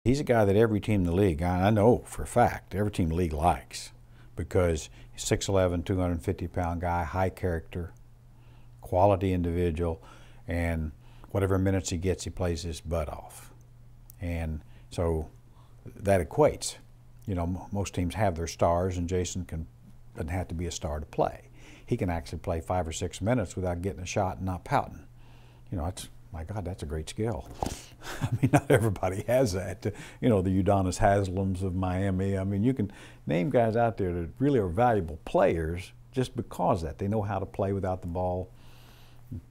He's a guy that every team in the league, I know for a fact, every team in the league likes, because he's 6'11", 250-pound guy, high character, quality individual, and whatever minutes he gets, he plays his butt off. And so that equates. You know, most teams have their stars, and Jason doesn't have to be a star to play. He can actually play 5 or 6 minutes without getting a shot and not pouting. You know, it's, my God, that's a great skill. I mean, not everybody has that. You know, the Udonis Haslams of Miami. I mean, you can name guys out there that really are valuable players just because of that. They know how to play without the ball.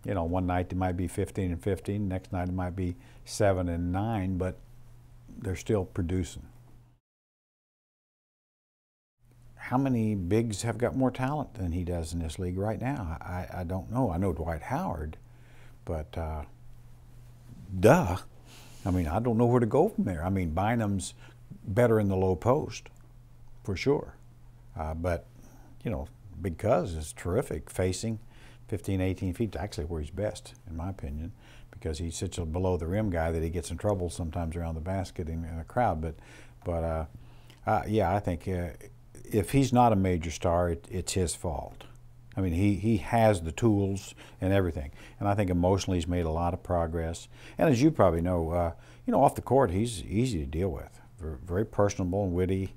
You know, one night they might be 15 and 15, next night it might be 7 and 9, but they're still producing. How many bigs have got more talent than he does in this league right now? I don't know. I know Dwight Howard, but duh. I mean, I don't know where to go from there. I mean, Bynum's better in the low post, for sure. But, you know, Big Cuz is terrific facing 15, 18 feet, actually where he's best, in my opinion, because he's such a below the rim guy that he gets in trouble sometimes around the basket in a crowd. But yeah, I think if he's not a major star, it's his fault. I mean, he has the tools and everything, and I think emotionally he's made a lot of progress. And as you probably know, off the court he's easy to deal with, very personable and witty.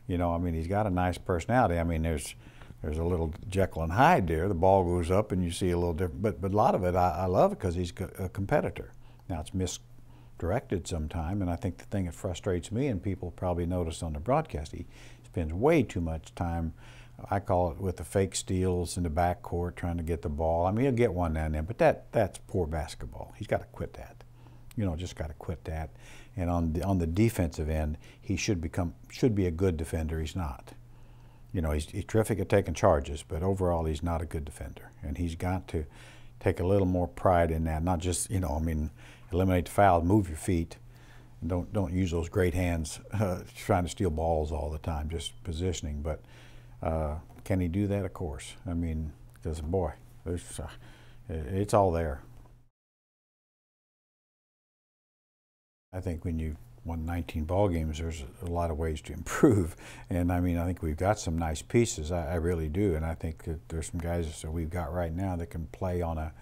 You know, I mean, he's got a nice personality. I mean, there's a little Jekyll and Hyde there. The ball goes up and you see a little different, but a lot of it I love it because he's a competitor. Now it's misdirected sometime, and I think the thing that frustrates me, and people probably notice on the broadcast, he spends way too much time, I call it, with the fake steals in the backcourt trying to get the ball. I mean, he'll get one now and then, but that's poor basketball. He's got to quit that. You know, just got to quit that. And on the defensive end, he should be a good defender. He's not. You know, he's terrific at taking charges, but overall he's not a good defender. And he's got to take a little more pride in that, not just, you know, I mean, eliminate the foul, move your feet, and don't use those great hands trying to steal balls all the time, just positioning. But can he do that? Of course. I mean, because, boy, it's all there. I think when you won 19 ball games, there's a lot of ways to improve. And I mean, I think we've got some nice pieces. I really do. And I think that there's some guys that we've got right now that can play on a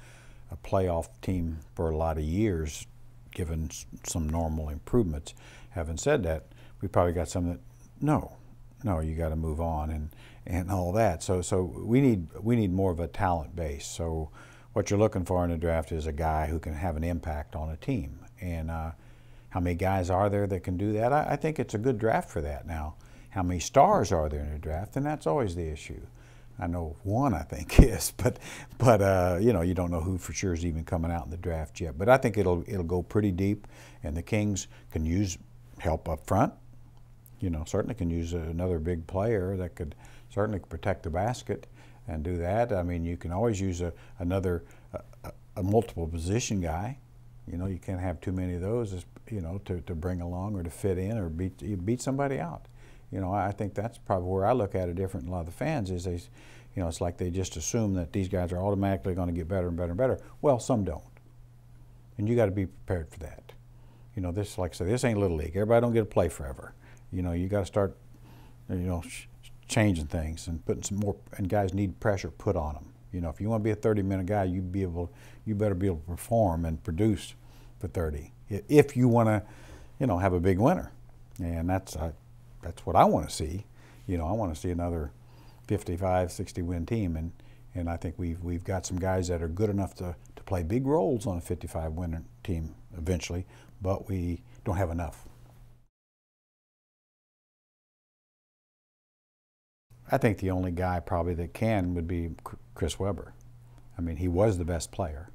playoff team for a lot of years, given some normal improvements. Having said that, we probably got some that, no, you got to move on and all that. So we need more of a talent base. So what you're looking for in the draft is a guy who can have an impact on a team. And how many guys are there that can do that? I think it's a good draft for that. Now, how many stars are there in the draft? And that's always the issue. I know one, I think, is, but you know, you don't know who for sure is even coming out in the draft yet. But I think it'll go pretty deep, and the Kings can use help up front. You know, certainly can use another big player that could certainly protect the basket and do that. I mean, you can always use another multiple position guy. You know, you can't have too many of those, you know, to bring along or to fit in or beat somebody out. You know, I think that's probably where I look at it different than a lot of the fans is you know, it's like they just assume that these guys are automatically going to get better and better and better. Well, some don't. And you got to be prepared for that. You know, this, like I said, this ain't Little League. Everybody don't get to play forever. You know, you got to start, you know, changing things and putting some more, and guys need pressure put on them. You know, if you want to be a 30-minute guy, you better be able to perform and produce for 30. If you want to, you know, have a big winner. And that's what I want to see. You know, I want to see another 55, 60 win team, and I think we've got some guys that are good enough to play big roles on a 55 winner team eventually, but we don't have enough. I think the only guy probably that can would be Chris Webber. I mean, he was the best player,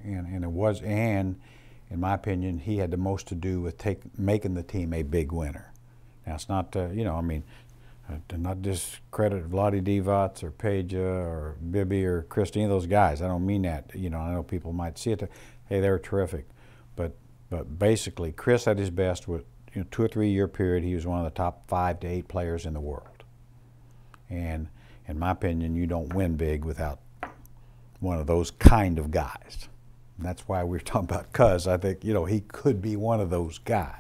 and in my opinion, he had the most to do with making the team a big winner. Now, it's not, you know, I mean, to not discredit Vlade Divac or Peja or Bibby or Christie, any of those guys. I don't mean that. You know, I know people might see it. Hey, they're terrific. But basically, Chris at his best with, you know, 2 or 3 year period, he was one of the top 5 to 8 players in the world. And in my opinion, you don't win big without one of those kind of guys. And that's why we're talking about Cuz. I think, you know, he could be one of those guys.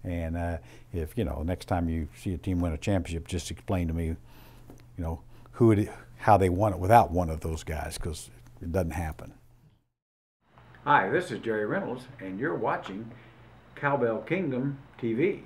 And if, you know, next time you see a team win a championship, just explain to me, you know, how they won it without one of those guys, because it doesn't happen. Hi, this is Jerry Reynolds, and you're watching Cowbell Kingdom TV.